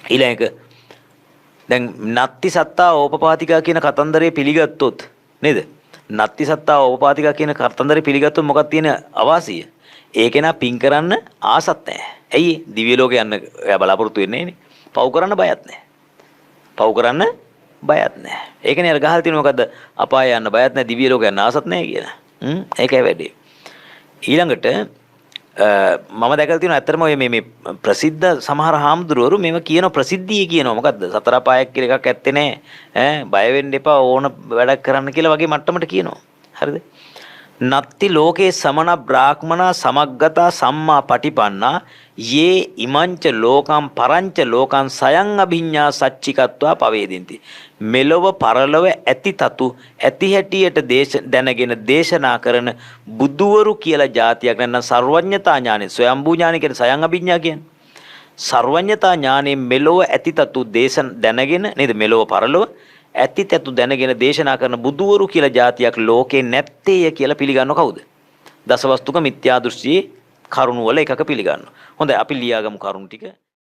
ඊළඟ දැන් නත්ති සත්තා ඕපපාතිකා කියන කතන්දරේ පිළිගත්තොත් නේද? නත්ති සත්තා ඕපපාතිකා කියන කතන්දරේ පිළිගත්තොත් මොකක්ද තියෙන අවාසිය? ඒකේ නා පින් කරන්න ආසත් නැහැ. ඇයි? දිව්‍ය ලෝකේ යන්න එයා බලාපොරොත්තු වෙන්නේ නැනේ. පව් කරන්න බයත් නැහැ. පව් කරන්න බයත් නැහැ. ඒකනේ අර ගහලා තියෙන මොකද්ද? අපාය යන්න බයත් නැහැ, දිව්‍ය ලෝක යන්න ආසත් නැහැ කියලා. ඒකයි වැඩේ. ඊළඟට මම දැකලා තියෙනවා ඇත්තටම ඔය මේ ප්‍රසිද්ධ සමහර හාමුදුරුවරු මේව කියන ප්‍රසිද්ධිය කියනවා මොකද්ද සතර පායක් කියලා එකක් ඇත්තේ නැහැ බය වෙන්න එපා ඕන වැඩක් කරන්න කියලා වගේ මට්ටමට කියනවා හරිද නත්ති ලෝකේ සමන බ්‍රාහ්මනා සමග්ගතා සම්මා පටිපන්නා යේ ඉමංච ලෝකම් පරංච ලෝකං සයං අභිඤ්ඤා සච්චිකත්වා පවේදින්ති මෙලොව පරලොව ඇති තතු ඇති හැටියට දැනගෙන දේශනා කරන බුදුවරු කියලා જાතියක් නැත්නම් සර්වඥතා ඥානෙ ස්වයම්බු ඥානෙ කියන සයං අභිඥා කියන්නේ සර්වඥතා ඥානෙ මෙලොව ඇති තතු දැනගෙන නේද මෙලොව පරලොව ඇති තතු දැනගෙන දේශනා කරන බුදුවරු කියලා જાතියක් ලෝකේ නැත්තේය කියලා පිළිගන්නව කවුද දසවස්තුක මිත්‍යා දෘෂ්ටියේ කරුණ වල එකක පිළිගන්නවා හොඳයි අපි ලියාගමු කරුණ ටික